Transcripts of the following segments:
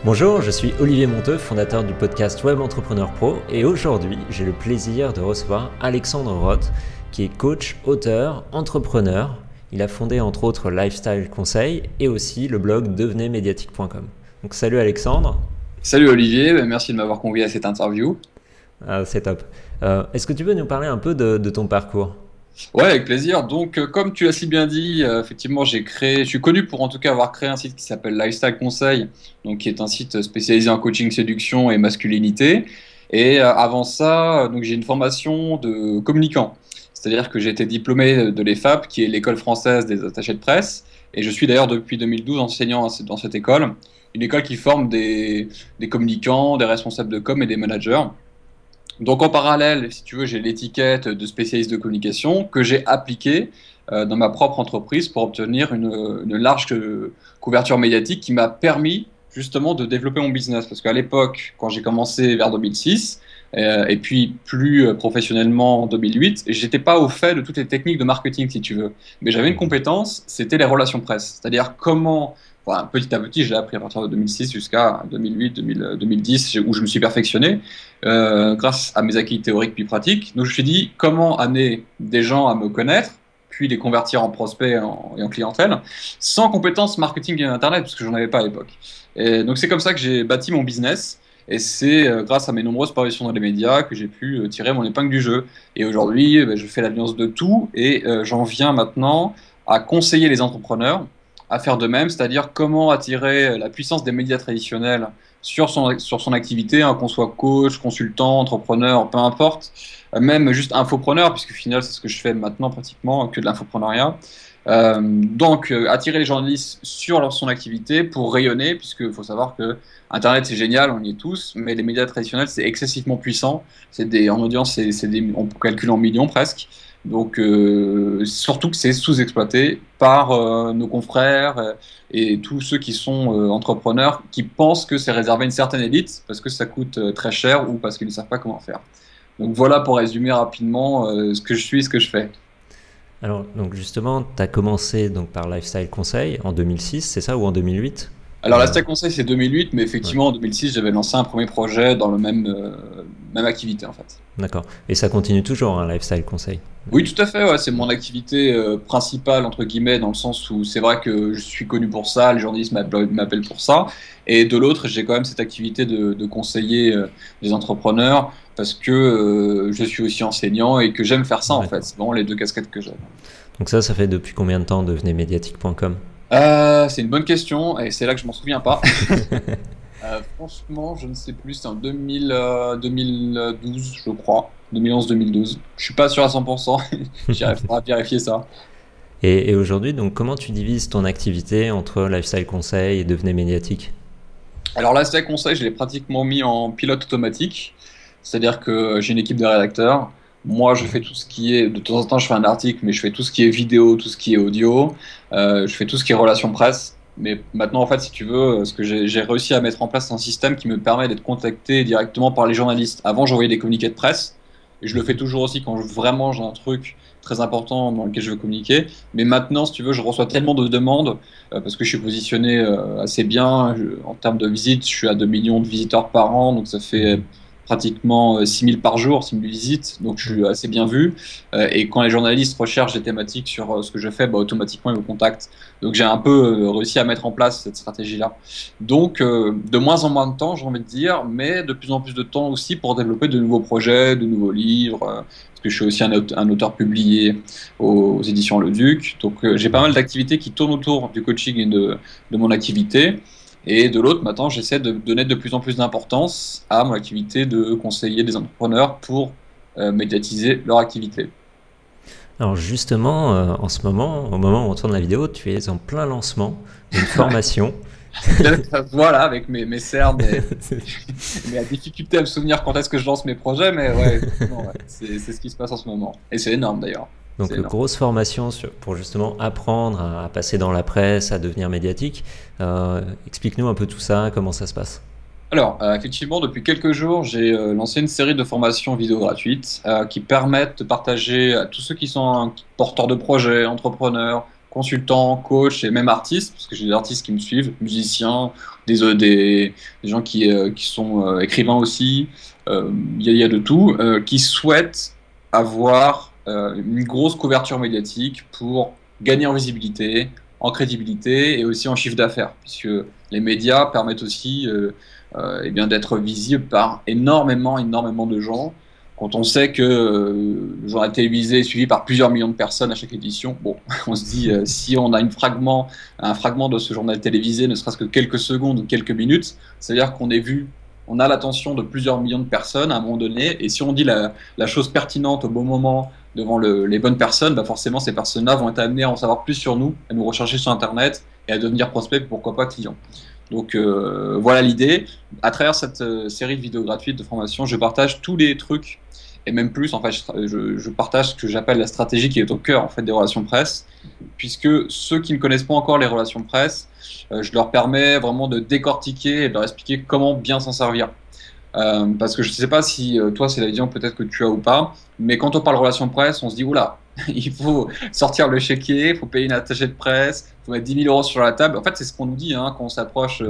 Bonjour, je suis Olivier Monteux, fondateur du podcast Web Entrepreneur Pro, et aujourd'hui, j'ai le plaisir de recevoir Alexandre Roth, qui est coach, auteur, entrepreneur. Il a fondé entre autres Lifestyle Conseil et aussi le blog devenezmediatique.com. Donc salut Alexandre. Salut Olivier, merci de m'avoir convié à cette interview. C'est top. Est-ce que tu peux nous parler un peu de ton parcours ? Ouais, avec plaisir. Donc, comme tu l'as si bien dit, effectivement, je suis connu pour en tout cas avoir créé un site qui s'appelle Lifestyle Conseil, donc qui est un site spécialisé en coaching, séduction et masculinité. Et avant ça, donc j'ai une formation de communicant, c'est-à-dire que j'ai été diplômé de l'EFAP, qui est l'école française des attachés de presse, et je suis d'ailleurs depuis 2012 enseignant dans cette école, une école qui forme des communicants, des responsables de com et des managers. Donc en parallèle, si tu veux, j'ai l'étiquette de spécialiste de communication que j'ai appliquée dans ma propre entreprise pour obtenir une large couverture médiatique qui m'a permis justement de développer mon business. Parce qu'à l'époque, quand j'ai commencé vers 2006, et puis plus professionnellement en 2008, j'étais pas au fait de toutes les techniques de marketing, si tu veux. Mais j'avais une compétence, c'était les relations presse. C'est-à-dire comment... Enfin, petit à petit, je l'ai appris à partir de 2006 jusqu'à 2008, 2010, où je me suis perfectionné grâce à mes acquis théoriques puis pratiques. Donc je me suis dit comment amener des gens à me connaître, puis les convertir en prospects et en clientèle, sans compétences marketing et internet, parce que j'en avais pas à l'époque. Et donc c'est comme ça que j'ai bâti mon business. Et c'est grâce à mes nombreuses parutions dans les médias que j'ai pu tirer mon épingle du jeu. Et aujourd'hui, je fais l'alliance de tout et j'en viens maintenant à conseiller les entrepreneurs à faire de même, c'est-à-dire comment attirer la puissance des médias traditionnels sur son activité, hein, qu'on soit coach, consultant, entrepreneur, peu importe, même juste infopreneur, puisque au final c'est ce que je fais maintenant pratiquement, que de l'infopreneuriat. Donc attirer les journalistes sur son activité pour rayonner, puisqu'il faut savoir que Internet c'est génial, on y est tous, mais les médias traditionnels c'est excessivement puissant, en audience on calcule en millions presque. Donc surtout que c'est sous-exploité par nos confrères et tous ceux qui sont entrepreneurs qui pensent que c'est réservé à une certaine élite parce que ça coûte très cher ou parce qu'ils ne savent pas comment faire. Donc voilà pour résumer rapidement ce que je suis et ce que je fais. Alors, donc justement, tu as commencé donc, par Lifestyle Conseil en 2006, c'est ça, ou en 2008 ? Alors Lifestyle Conseil c'est 2008, mais effectivement en 2006 j'avais lancé un premier projet dans le même activité en fait. D'accord. Et ça continue toujours, hein, Lifestyle Conseil? Oui, tout à fait, ouais, c'est mon activité principale, entre guillemets, dans le sens où c'est vrai que je suis connu pour ça, les journalistes m'appellent pour ça, et de l'autre, j'ai quand même cette activité de conseiller des entrepreneurs, parce que je suis aussi enseignant et que j'aime faire ça, en fait. C'est vraiment les deux casquettes que j'ai. Donc ça fait depuis combien de temps devenezmediatique.com? C'est une bonne question, et c'est là que je m'en souviens pas. Franchement, je ne sais plus, c'est en 2012, je crois. 2011-2012. Je suis pas sûr à 100%, j'arrive pas à vérifier ça. Et aujourd'hui, donc, comment tu divises ton activité entre Lifestyle Conseil et Devenez Médiatique? Alors, Lifestyle Conseil, je l'ai pratiquement mis en pilote automatique, c'est-à-dire que j'ai une équipe de rédacteurs. Moi, je fais tout ce qui est, de temps en temps, je fais un article, mais je fais tout ce qui est vidéo, tout ce qui est audio, je fais tout ce qui est relations presse. Mais maintenant, en fait, si tu veux, ce que j'ai réussi à mettre en place un système qui me permet d'être contacté directement par les journalistes. Avant, j'envoyais des communiqués de presse. Et je le fais toujours aussi quand vraiment j'ai un truc très important dans lequel je veux communiquer. Mais maintenant, si tu veux, je reçois tellement de demandes parce que je suis positionné assez bien. En termes de visites, je suis à 2 millions de visiteurs par an. Donc ça fait pratiquement 6000 par jour, 6000 visites. Donc je suis assez bien vu. Et quand les journalistes recherchent des thématiques sur ce que je fais, bah, automatiquement ils me contactent. Donc j'ai un peu réussi à mettre en place cette stratégie-là. Donc de moins en moins de temps, j'ai envie de dire, mais de plus en plus de temps aussi pour développer de nouveaux projets, de nouveaux livres. Parce que je suis aussi un auteur publié aux éditions Le Duc. Donc j'ai pas mal d'activités qui tournent autour du coaching et de mon activité. Et de l'autre, maintenant, j'essaie de donner de plus en plus d'importance à mon activité de conseiller des entrepreneurs pour médiatiser leur activité. Alors justement, en ce moment, au moment où on tourne la vidéo, tu es en plein lancement d'une formation. Voilà, avec mes cernes et la difficulté à me souvenir quand est-ce que je lance mes projets, mais ouais, c'est ce qui se passe en ce moment. Et c'est énorme d'ailleurs. Donc grosse formation pour justement apprendre à passer dans la presse, à devenir médiatique. Explique-nous un peu tout ça, comment ça se passe. Alors, effectivement, depuis quelques jours, j'ai lancé une série de formations vidéo gratuites qui permettent de partager à tous ceux qui sont porteurs de projets, entrepreneurs, consultants, coachs et même artistes, parce que j'ai des artistes qui me suivent, musiciens, des gens qui sont écrivains aussi, il y a de tout, qui souhaitent avoir une grosse couverture médiatique pour gagner en visibilité, en crédibilité et aussi en chiffre d'affaires, puisque les médias permettent aussi eh bien, d'être visibles par énormément de gens. Quand on sait que le journal télévisé est suivi par plusieurs millions de personnes à chaque édition, bon, on se dit si on a un fragment de ce journal télévisé, ne serait-ce que quelques secondes ou quelques minutes, c'est-à-dire qu'on est vu, on a l'attention de plusieurs millions de personnes à un moment donné, et si on dit la chose pertinente au bon moment devant les bonnes personnes, bah forcément ces personnes-là vont être amenées à en savoir plus sur nous, à nous rechercher sur Internet et à devenir prospects, pourquoi pas clients. Donc voilà l'idée. À travers cette série de vidéos gratuites de formation, je partage tous les trucs et même plus. En fait, je partage ce que j'appelle la stratégie qui est au cœur en fait des relations presse, puisque ceux qui ne connaissent pas encore les relations presse, je leur permets vraiment de décortiquer et de leur expliquer comment bien s'en servir. Parce que je ne sais pas si toi c'est la vision peut-être que tu as ou pas, mais quand on parle relations presse, on se dit oula, il faut sortir le chéquier, il faut payer une attachée de presse, il faut mettre 10 000 € sur la table. En fait, c'est ce qu'on nous dit quand on s'approche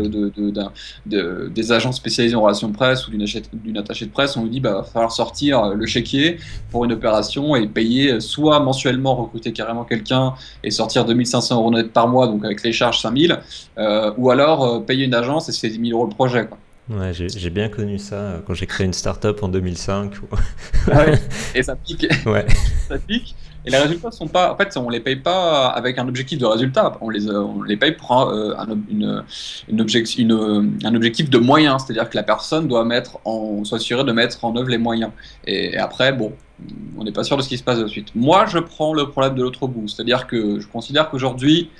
des agents spécialisés en relations presse ou d'une attachée de presse. On nous dit bah, va falloir sortir le chéquier pour une opération et payer soit mensuellement, recruter carrément quelqu'un et sortir 2 500 € net par mois, donc avec les charges 5 000, ou alors payer une agence et c'est 10 000 € le projet, quoi. Ouais, j'ai bien connu ça quand j'ai créé une start-up en 2005. Ah ouais. Et ça pique. Ouais. Ça pique. Et les résultats sont pas. En fait, on les paye pas avec un objectif de résultat. On les paye pour un objectif de moyens. C'est-à-dire que la personne doit soit assurée de mettre en œuvre les moyens. Et après, bon, on n'est pas sûr de ce qui se passe de suite. Moi, je prends le problème de l'autre bout. C'est-à-dire que je considère qu'aujourd'hui,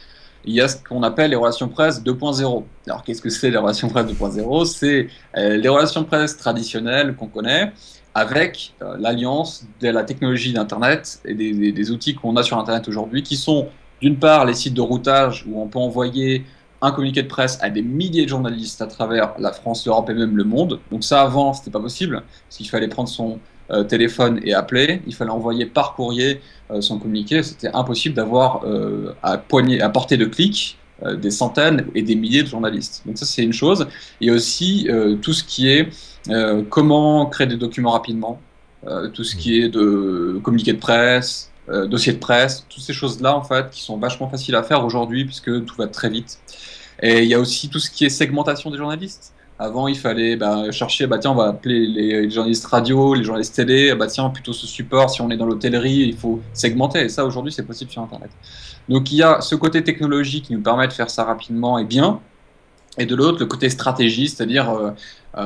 il y a ce qu'on appelle les relations presse 2.0. Alors, qu'est-ce que c'est les relations presse 2.0? C'est les relations presse traditionnelles qu'on connaît avec l'alliance de la technologie d'Internet et des outils qu'on a sur Internet aujourd'hui, qui sont d'une part les sites de routage où on peut envoyer un communiqué de presse à des milliers de journalistes à travers la France, l'Europe et même le monde. Donc ça, avant, c'était pas possible, parce qu'il fallait prendre son téléphone et appeler, il fallait envoyer par courrier son communiqué, c'était impossible d'avoir à portée de clic des centaines et des milliers de journalistes. Donc ça, c'est une chose. Et aussi tout ce qui est comment créer des documents rapidement, tout ce qui est de communiqué de presse, dossier de presse, toutes ces choses-là, en fait, qui sont vachement faciles à faire aujourd'hui, puisque tout va très vite. Et il y a aussi tout ce qui est segmentation des journalistes. Avant, il fallait chercher, tiens, on va appeler les journalistes radio, les journalistes télé, tiens, plutôt ce support, si on est dans l'hôtellerie, il faut segmenter. Et ça, aujourd'hui, c'est possible sur Internet. Donc, il y a ce côté technologique qui nous permet de faire ça rapidement et bien. Et de l'autre, le côté stratégie, c'est-à-dire,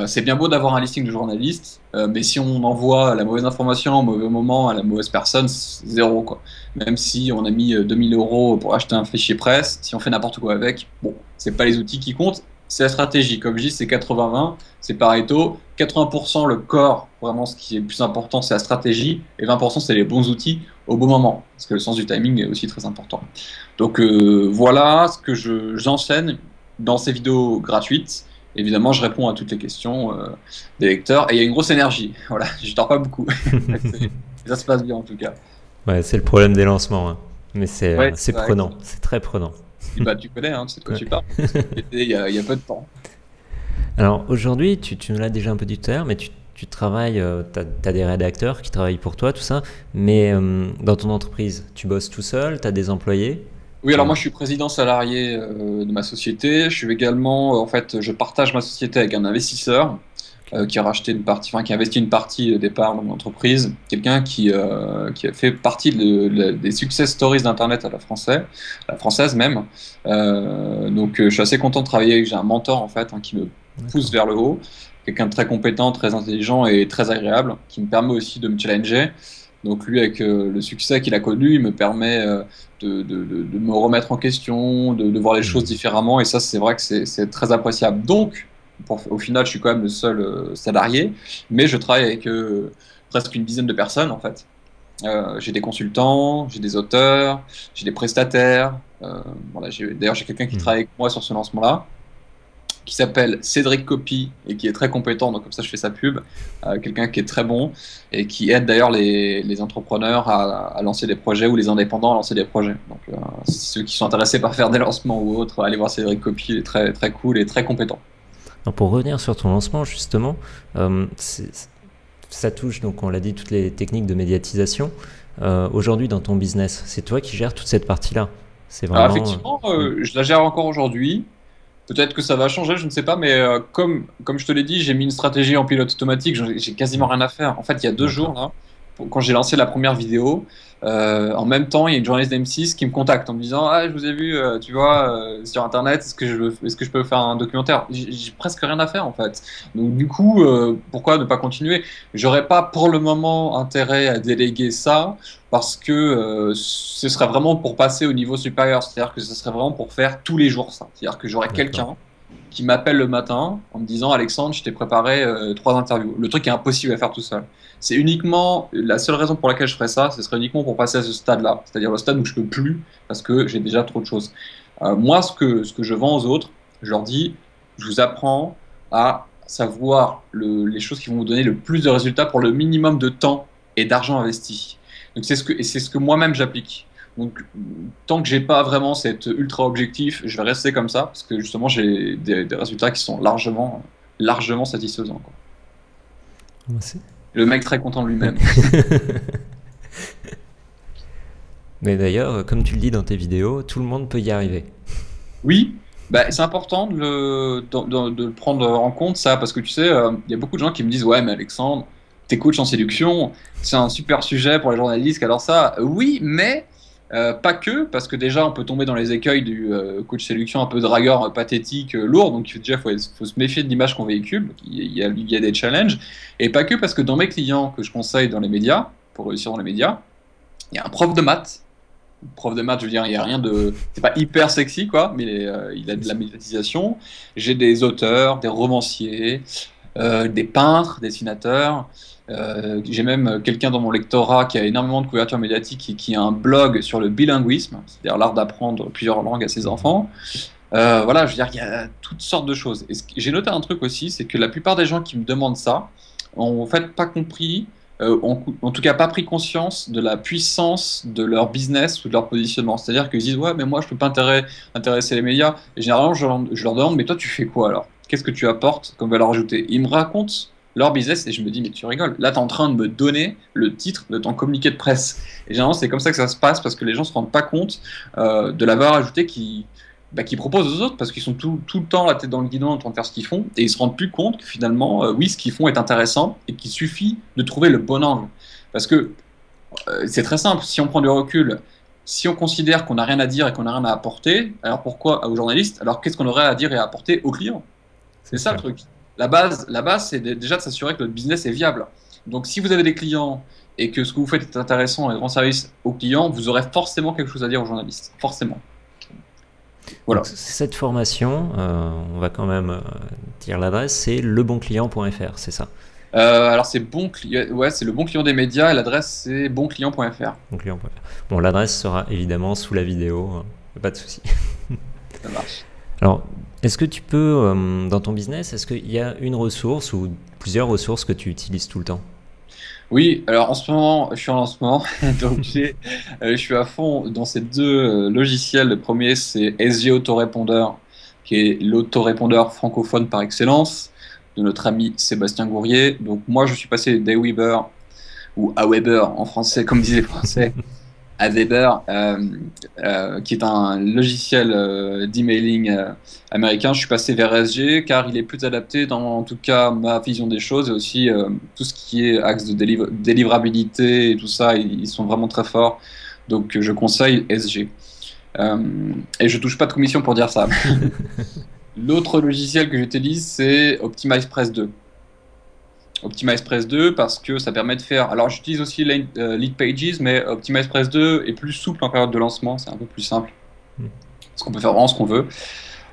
c'est bien beau d'avoir un listing de journalistes, mais si on envoie la mauvaise information au mauvais moment à la mauvaise personne, c'est zéro, quoi. Même si on a mis 2 000 € pour acheter un fichier presse, si on fait n'importe quoi avec, bon, c'est pas les outils qui comptent, c'est la stratégie. Comme je dis, c'est 80-20, c'est Pareto. 80% le corps, vraiment ce qui est le plus important, c'est la stratégie, et 20% c'est les bons outils au bon moment, parce que le sens du timing est aussi très important. Donc voilà ce que j'enseigne dans ces vidéos gratuites. Évidemment, je réponds à toutes les questions des lecteurs, et il y a une grosse énergie. Voilà, je dors pas beaucoup. Ça se passe bien en tout cas. Ouais, c'est le problème des lancements, hein. Mais c'est prenant, vrai. c'est très prenant. Tu connais, c'est de quoi tu parles. Il y a peu de temps. Alors aujourd'hui, tu nous l'as déjà un peu dit tout à l'heure, mais tu travailles, tu as des rédacteurs qui travaillent pour toi, tout ça, mais dans ton entreprise, tu bosses tout seul, tu as des employés? Oui, alors moi je suis président salarié de ma société. Je suis également, en fait, je partage ma société avec un investisseur qui a racheté une partie, qui a investi une partie des parts dans mon entreprise. Quelqu'un qui a fait partie des success stories d'Internet à la française même. Donc je suis assez content de travailler avec. J'ai un mentor en fait qui me pousse vers le haut. Quelqu'un de très compétent, très intelligent et très agréable, qui me permet aussi de me challenger. Donc lui, avec le succès qu'il a connu, il me permet de me remettre en question, de voir les choses différemment. Et ça, c'est vrai que c'est très appréciable. Donc, au final, je suis quand même le seul salarié, mais je travaille avec presque une dizaine de personnes, en fait. J'ai des consultants, j'ai des auteurs, j'ai des prestataires. Voilà, d'ailleurs, j'ai quelqu'un qui travaille avec moi sur ce lancement-là. qui s'appelle Cédric Copy et qui est très compétent, donc comme ça je fais sa pub, quelqu'un qui est très bon et qui aide d'ailleurs les entrepreneurs à lancer des projets ou les indépendants à lancer des projets. Donc ceux qui sont intéressés par faire des lancements ou autres, allez voir Cédric Copy, il est très, très cool et très compétent. Alors pour revenir sur ton lancement justement, ça touche, donc on l'a dit, toutes les techniques de médiatisation. Aujourd'hui dans ton business, c'est toi qui gères toute cette partie-là? C'est Alors vraiment... effectivement, je la gère encore aujourd'hui. Peut-être que ça va changer, je ne sais pas, mais comme je te l'ai dit, j'ai mis une stratégie en pilote automatique, j'ai quasiment rien à faire. En fait, il y a 2 jours, là, quand j'ai lancé la première vidéo, en même temps, il y a une journaliste d'M6 qui me contacte en me disant: Ah, je vous ai vu, tu vois, sur Internet, est-ce que je peux faire un documentaire? J'ai presque rien à faire, en fait. Donc, du coup, pourquoi ne pas continuer? J'aurais pas pour le moment intérêt à déléguer ça parce que ce serait vraiment pour passer au niveau supérieur. C'est-à-dire que ce serait vraiment pour faire tous les jours ça. C'est-à-dire que j'aurais quelqu'un qui m'appelle le matin en me disant: Alexandre, je t'ai préparé 3 interviews. Le truc est impossible à faire tout seul. C'est uniquement la seule raison pour laquelle je ferais ça, ce serait uniquement pour passer à ce stade-là, c'est-à-dire le stade où je peux plus parce que j'ai déjà trop de choses. Moi, ce que je vends aux autres, je leur dis: je vous apprends à savoir les choses qui vont vous donner le plus de résultats pour le minimum de temps et d'argent investi. Donc c'est ce que moi-même j'applique. Donc tant que j'ai pas vraiment cet ultra objectif, je vais rester comme ça parce que justement j'ai des résultats qui sont largement satisfaisants, quoi. Le mec très content de lui-même. Mais d'ailleurs, comme tu le dis dans tes vidéos, tout le monde peut y arriver. Oui, bah, c'est important de le prendre en compte, ça, parce que tu sais, il y a beaucoup de gens qui me disent: Ouais, mais Alexandre, t'es coach en séduction, c'est un super sujet pour les journalistes, alors ça, oui, mais pas que, parce que déjà, on peut tomber dans les écueils du coach séduction un peu dragueur, pathétique, lourd, donc déjà, faut se méfier de l'image qu'on véhicule, il y a des challenges, et pas que parce que dans mes clients que je conseille dans les médias, pour réussir dans les médias, il y a un prof de maths. Prof de maths, je veux dire, il y a rien de, c'est pas hyper sexy, quoi, mais il a de la médiatisation. J'ai des auteurs, des romanciers, des peintres, dessinateurs. J'ai même quelqu'un dans mon lectorat qui a énormément de couverture médiatique et qui a un blog sur le bilinguisme, c'est-à-dire l'art d'apprendre plusieurs langues à ses enfants. Voilà, je veux dire, il y a toutes sortes de choses. Et j'ai noté un truc aussi, c'est que la plupart des gens qui me demandent ça ont en fait pas compris, en tout cas pas pris conscience de la puissance de leur business ou de leur positionnement. C'est-à-dire qu'ils disent: Ouais, mais moi je peux pas intéresser les médias. Et généralement, je leur demande: Mais toi, tu fais quoi alors? Qu'est-ce que tu apportes comme valeur ajoutée? Ils me racontent leur business et je me dis: Mais tu rigoles, là tu es en train de me donner le titre de ton communiqué de presse. Et généralement, c'est comme ça que ça se passe parce que les gens se rendent pas compte de la valeur ajoutée qu'ils proposent aux autres, parce qu'ils sont tout le temps la tête dans le guidon en train de faire ce qu'ils font, et ils se rendent plus compte que finalement, oui, ce qu'ils font est intéressant, et qu'il suffit de trouver le bon angle. Parce que c'est très simple, si on prend du recul, si on considère qu'on n'a rien à dire et qu'on n'a rien à apporter, alors pourquoi aux journalistes? Alors qu'est-ce qu'on aurait à dire et à apporter aux clients? C'est ça le truc. La base, c'est déjà de s'assurer que notre business est viable. Donc si vous avez des clients et que ce que vous faites est intéressant et rend service aux clients, vous aurez forcément quelque chose à dire aux journalistes. Forcément. Voilà. Donc, cette formation, on va quand même dire l'adresse, c'est lebonclient.fr, c'est ça? Alors c'est ouais, c'est le bon client des médias et l'adresse c'est bonclient.fr. Bonclient.fr. Bon, l'adresse sera évidemment sous la vidéo, pas de souci. Ça marche. Alors, est-ce que tu peux, dans ton business, est-ce qu'il y a une ressource ou plusieurs ressources que tu utilises tout le temps? Oui, alors en ce moment, je suis en lancement, donc je suis à fond dans ces 2 logiciels. Le premier, c'est SG Autorépondeur, qui est l'autorépondeur francophone par excellence, de notre ami Sébastien Gourrier. Donc moi, je suis passé d'Aweber, ou Aweber en français, comme disent les Français, à Weber, qui est un logiciel d'emailing américain. Je suis passé vers SG car il est plus adapté dans, en tout cas, ma vision des choses, et aussi tout ce qui est axe de délivrabilité et tout ça, ils sont vraiment très forts. Donc je conseille SG. Et je touche pas de commission pour dire ça. L'autre logiciel que j'utilise, c'est OptimizePress 2. OptimizePress 2 parce que ça permet de faire... Alors j'utilise aussi Leadpages, mais OptimizePress 2 est plus souple en période de lancement, c'est un peu plus simple. Parce qu'on peut faire vraiment ce qu'on veut.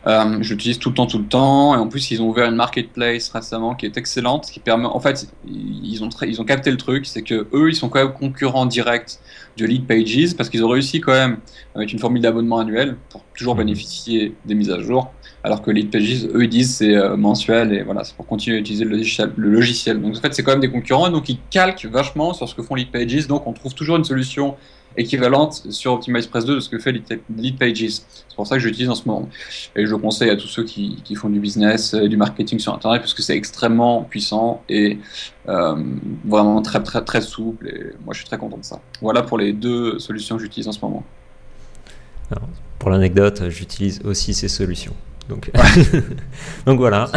Je l'utilise tout le temps. Et en plus, ils ont ouvert une marketplace récemment qui est excellente, qui permet, en fait, ils ont capté le truc, c'est que eux, ils sont quand même concurrents directs de Leadpages parce qu'ils ont réussi quand même avec une formule d'abonnement annuel pour toujours bénéficier des mises à jour. Alors que Leadpages, eux, ils disent c'est mensuel et voilà, c'est pour continuer à utiliser le logiciel. Donc en fait, c'est quand même des concurrents, donc ils calquent vachement sur ce que font Leadpages. Donc on trouve toujours une solution équivalente sur OptimizePress 2 de ce que fait Leadpages. C'est pour ça que j'utilise en ce moment. Et je le conseille à tous ceux qui font du business et du marketing sur Internet parce que c'est extrêmement puissant et vraiment très, très, très souple. Et moi, je suis très content de ça. Voilà pour les 2 solutions que j'utilise en ce moment. Alors, pour l'anecdote, j'utilise aussi ces solutions. Donc, donc voilà.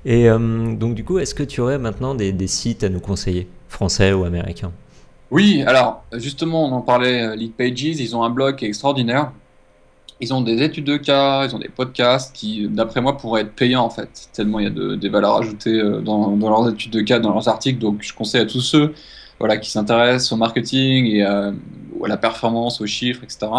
Et donc du coup, est-ce que tu aurais maintenant des sites à nous conseiller, français ou américains? Oui, alors justement, on en parlait, Leadpages, ils ont un blog qui est extraordinaire. Ils ont des études de cas, ils ont des podcasts qui, d'après moi, pourraient être payants en fait, tellement il y a des valeurs ajoutées dans leurs études de cas, dans leurs articles. Donc je conseille à tous ceux voilà, qui s'intéressent au marketing et à la performance, aux chiffres, etc.,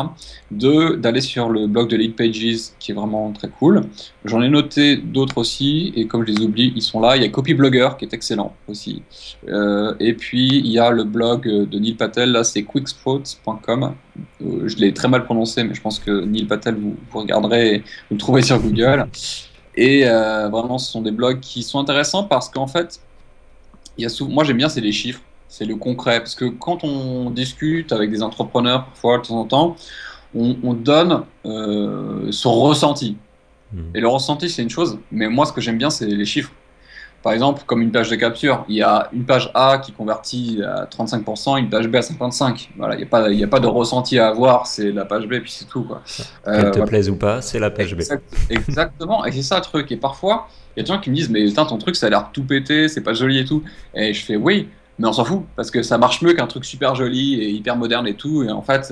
d'aller sur le blog de Leadpages qui est vraiment très cool. J'en ai noté d'autres aussi, et comme je les oublie, ils sont là. Il y a Copyblogger qui est excellent aussi. Et puis il y a le blog de Neil Patel, là c'est quicksprout.com. Je l'ai très mal prononcé, mais je pense que Neil Patel, vous regarderez et vous le trouverez sur Google. Et vraiment, ce sont des blogs qui sont intéressants parce qu'en fait, moi j'aime bien, c'est les chiffres. C'est le concret, parce que quand on discute avec des entrepreneurs, parfois, de temps en temps, on donne son ressenti. Et le ressenti, c'est une chose, mais moi, ce que j'aime bien, c'est les chiffres. Par exemple, comme une page de capture, il y a une page A qui convertit à 35%, une page B à 55%. Voilà, il n'y a pas de ressenti à avoir, c'est la page B, puis c'est tout, quoi. Qu'elle te plaise ou pas, c'est la page B. Exactement, et c'est ça le truc. Et parfois, il y a des gens qui me disent, mais putain, ton truc, ça a l'air tout pété, c'est pas joli et tout. Et je fais, oui, mais on s'en fout, parce que ça marche mieux qu'un truc super joli et hyper moderne et tout. Et en fait,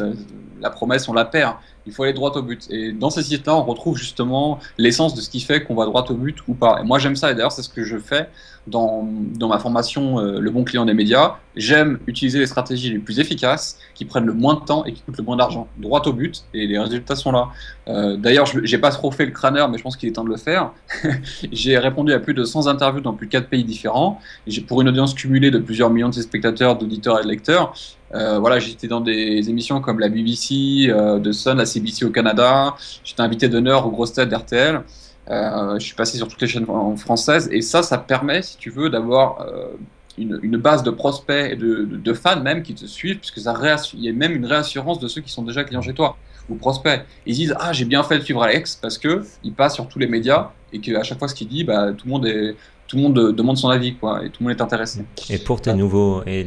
la promesse, on la perd. Il faut aller droit au but. Et dans ces sites-là, on retrouve justement l'essence de ce qui fait qu'on va droit au but ou pas. Et moi, j'aime ça. Et d'ailleurs, c'est ce que je fais dans ma formation Le bon client des médias. J'aime utiliser les stratégies les plus efficaces, qui prennent le moins de temps et qui coûtent le moins d'argent. Droit au but, et les résultats sont là. D'ailleurs, j'ai pas trop fait le crâneur, mais je pense qu'il est temps de le faire. J'ai répondu à plus de 100 interviews dans plus de 4 pays différents. Pour une audience cumulée de plusieurs millions de spectateurs, d'auditeurs et de lecteurs. Voilà, j'étais dans des émissions comme la BBC, de Sun, la CBC au Canada. J'étais invité d'honneur aux grosses têtes d'RTL. Je suis passé sur toutes les chaînes françaises. Et ça permet, si tu veux, d'avoir une base de prospects et de fans même qui te suivent, puisque il y a même une réassurance de ceux qui sont déjà clients chez toi ou prospects. Ils disent ah, j'ai bien fait de suivre Alex parce que il passe sur tous les médias et qu'à chaque fois ce qu'il dit, bah, tout le monde demande son avis, quoi, et tout le monde est intéressé. Et pour les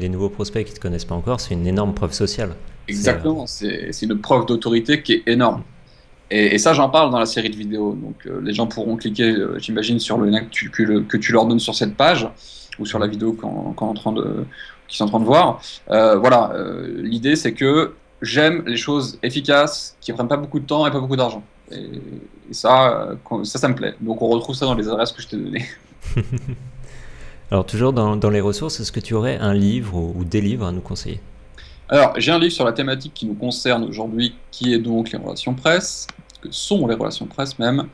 nouveaux prospects qui ne te connaissent pas encore, c'est une énorme preuve sociale. Exactement, c'est une preuve d'autorité qui est énorme. Et ça, j'en parle dans la série de vidéos. Donc les gens pourront cliquer, j'imagine, sur le lien que tu leur donnes sur cette page ou sur la vidéo qu'ils sont en train de voir. Voilà, l'idée c'est que j'aime les choses efficaces qui prennent pas beaucoup de temps et pas beaucoup d'argent. Et ça me plaît. Donc on retrouve ça dans les adresses que je t'ai données. Alors toujours dans les ressources, est-ce que tu aurais un livre ou des livres à nous conseiller? Alors j'ai un livre sur la thématique qui nous concerne aujourd'hui, qui est donc les relations presse, que sont les relations presse même.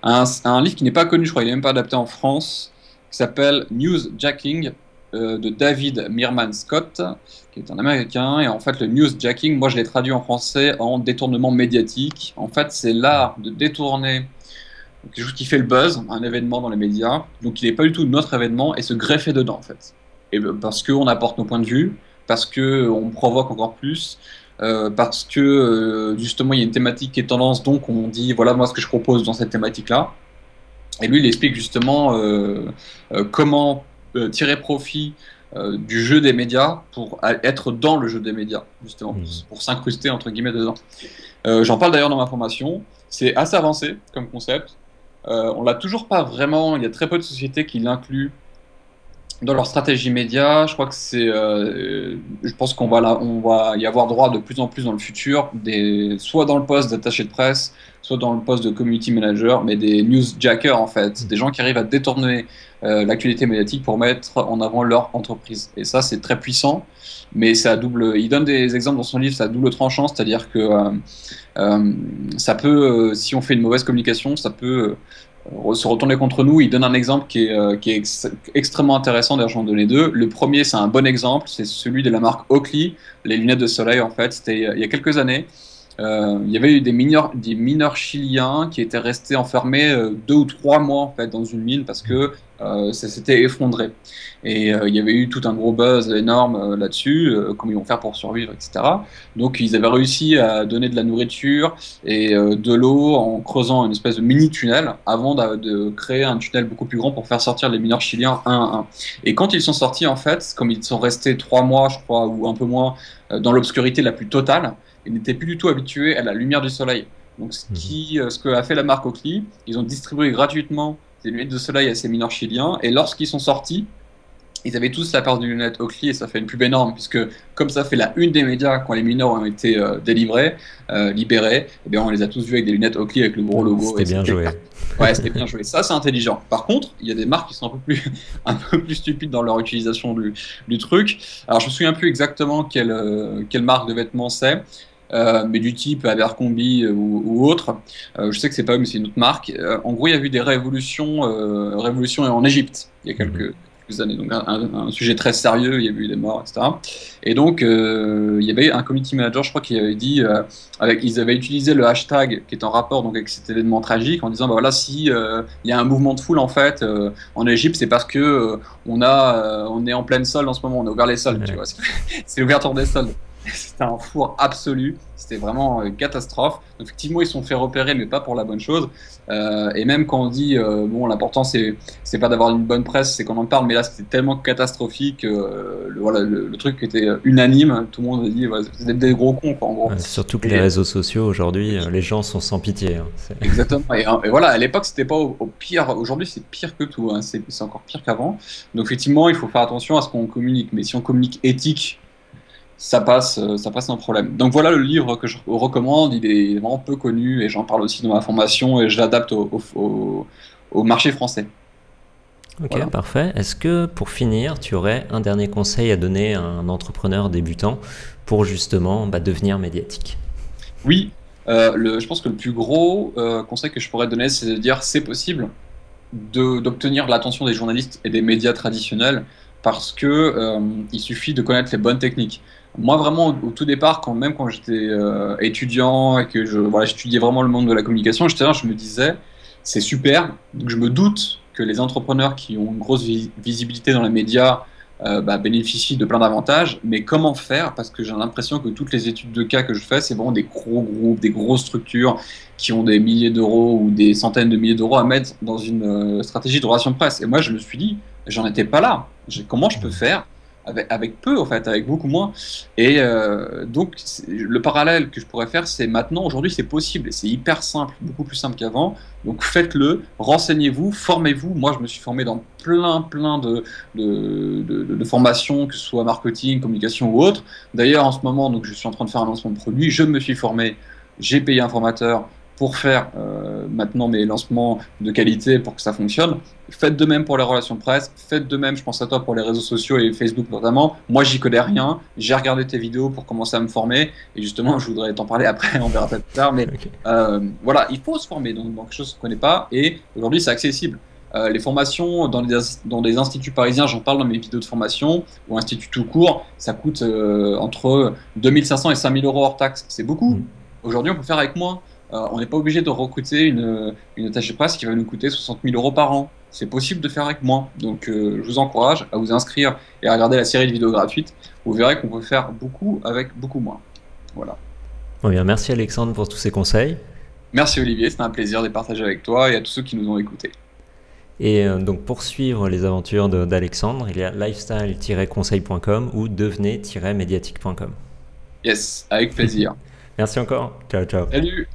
Un livre qui n'est pas connu, je crois, il n'est même pas adapté en France, qui s'appelle Newsjacking de David Meerman Scott, qui est un Américain. Et en fait, le newsjacking, moi je l'ai traduit en français en détournement médiatique. En fait, c'est l'art de détourner quelque chose qui fait le buzz, un événement dans les médias, donc il n'est pas du tout notre événement, et se greffer dedans en fait. Et parce qu'on apporte nos points de vue, parce qu'on provoque encore plus, parce que justement il y a une thématique qui est tendance, donc on dit voilà moi ce que je propose dans cette thématique-là. Et lui il explique justement comment tirer profit du jeu des médias pour être dans le jeu des médias, justement, pour s'incruster entre guillemets dedans. J'en parle d'ailleurs dans ma formation, c'est assez avancé comme concept. On l'a toujours pas vraiment, il y a très peu de sociétés qui l'incluent Dans leur stratégie média, je crois que je pense on va y avoir droit de plus en plus dans le futur, soit dans le poste d'attaché de presse, soit dans le poste de community manager, mais des newsjackers en fait, des gens qui arrivent à détourner l'actualité médiatique pour mettre en avant leur entreprise. Et ça, c'est très puissant, mais c'est à double. Il donne des exemples dans son livre, c'est à double tranchant, c'est-à-dire que ça peut, si on fait une mauvaise communication, ça peut se retourner contre nous. Il donne un exemple qui est extrêmement intéressant. D'ailleurs, j'en donnais deux. Le premier, c'est un bon exemple, c'est celui de la marque Oakley, les lunettes de soleil. En fait, c'était il y a quelques années. Il y avait eu des mineurs chiliens qui étaient restés enfermés 2 ou 3 mois en fait dans une mine parce que ça s'était effondré. Et il y avait eu tout un gros buzz énorme là-dessus, comment ils vont faire pour survivre, etc. Donc ils avaient réussi à donner de la nourriture et de l'eau en creusant une espèce de mini tunnel avant de créer un tunnel beaucoup plus grand pour faire sortir les mineurs chiliens un à un. Et quand ils sont sortis en fait, comme ils sont restés 3 mois, je crois, ou un peu moins, dans l'obscurité la plus totale, ils n'étaient plus du tout habitués à la lumière du soleil. Donc, ce que a fait la marque Oakley, ils ont distribué gratuitement des lunettes de soleil à ces mineurs chiliens. Et lorsqu'ils sont sortis, ils avaient tous la paire de lunettes Oakley et ça fait une pub énorme puisque, comme ça fait la une des médias quand les mineurs ont été libérés, eh bien, on les a tous vus avec des lunettes Oakley avec le gros logo. C'était bien joué. Ouais, c'était bien joué. Ça, c'est intelligent. Par contre, il y a des marques qui sont un peu plus stupides dans leur utilisation du truc. Alors, je me souviens plus exactement quelle marque de vêtements c'est. Mais du type Abercrombie ou autre. Je sais que c'est pas eux, mais c'est une autre marque. En gros, il y a eu des révolutions en Égypte il y a quelques années. Donc un sujet très sérieux, il y a eu des morts, etc. Et donc il y avait un community manager, je crois, qui avait dit, ils avaient utilisé le hashtag qui est en rapport donc avec cet événement tragique en disant bah voilà, si il y a un mouvement de foule en fait en Égypte, c'est parce que on est en pleine solde en ce moment, on a ouvert les soldes, tu vois, c'est l'ouverture des soldes. C'était un four absolu, c'était vraiment une catastrophe. Donc, effectivement, ils se sont fait repérer, mais pas pour la bonne chose. Et même quand on dit, bon, l'important c'est pas d'avoir une bonne presse, c'est qu'on en parle, mais là c'était tellement catastrophique, le truc était unanime, tout le monde a dit, ouais, vous êtes des gros cons, quoi, en gros. Ouais, surtout que les réseaux sociaux aujourd'hui, les gens sont sans pitié. Hein. Exactement. Et voilà, à l'époque c'était pas au pire, aujourd'hui c'est pire que tout, hein. C'est encore pire qu'avant. Donc effectivement, il faut faire attention à ce qu'on communique, mais si on communique éthique, ça passe sans problème. Donc voilà le livre que je recommande, il est vraiment peu connu et j'en parle aussi dans ma formation et je l'adapte au marché français. Ok, Voilà. parfait. Est-ce que pour finir, tu aurais un dernier conseil à donner à un entrepreneur débutant pour justement devenir médiatique? Oui, je pense que le plus gros conseil que je pourrais donner, c'est de dire c'est possible d'obtenir l'attention des journalistes et des médias traditionnels parce que il suffit de connaître les bonnes techniques. Moi, vraiment, au tout départ, même quand j'étais étudiant et que j'étudiais vraiment le monde de la communication, j'étais là, je me disais, c'est super. Donc, je me doute que les entrepreneurs qui ont une grosse visibilité dans les médias bénéficient de plein d'avantages. Mais comment faire? Parce que j'ai l'impression que toutes les études de cas que je fais, c'est vraiment des gros groupes, des grosses structures qui ont des milliers d'euros ou des centaines de milliers d'euros à mettre dans une stratégie de relations presse. Et moi, je me suis dit, j'en étais pas là. Comment je peux faire avec peu, en fait, avec beaucoup moins. Et donc, le parallèle que je pourrais faire, c'est maintenant, aujourd'hui, c'est possible. Et c'est hyper simple, beaucoup plus simple qu'avant. Donc, faites-le, renseignez-vous, formez-vous. Moi, je me suis formé dans plein de formations, que ce soit marketing, communication ou autre. D'ailleurs, en ce moment, donc, je suis en train de faire un lancement de produit. Je me suis formé, j'ai payé un formateur pour faire maintenant mes lancements de qualité pour que ça fonctionne. Faites de même pour les relations de presse, faites de même, je pense à toi, pour les réseaux sociaux et Facebook notamment. Moi, j'y connais rien, j'ai regardé tes vidéos pour commencer à me former, et justement, je voudrais t'en parler après, on verra ça plus tard, mais voilà, il faut se former dans quelque chose qu'on ne connaît pas, et aujourd'hui, c'est accessible. Les formations dans des instituts parisiens, j'en parle dans mes vidéos de formation, ou instituts tout court, ça coûte entre 2500 et 5000 euros hors taxe. C'est beaucoup. Aujourd'hui, on peut faire avec moins. On n'est pas obligé de recruter une attachée de presse qui va nous coûter 60 000 euros par an. C'est possible de faire avec moins. Donc, je vous encourage à vous inscrire et à regarder la série de vidéos gratuites. Vous verrez qu'on peut faire beaucoup avec beaucoup moins. Voilà. Bon, bien, merci Alexandre pour tous ces conseils. Merci Olivier, c'était un plaisir de partager avec toi et à tous ceux qui nous ont écoutés. Et donc, pour suivre les aventures d'Alexandre, il y a lifestyle-conseil.com ou devenez-médiatique.com. Yes, avec plaisir. Merci encore. Ciao, ciao. Salut.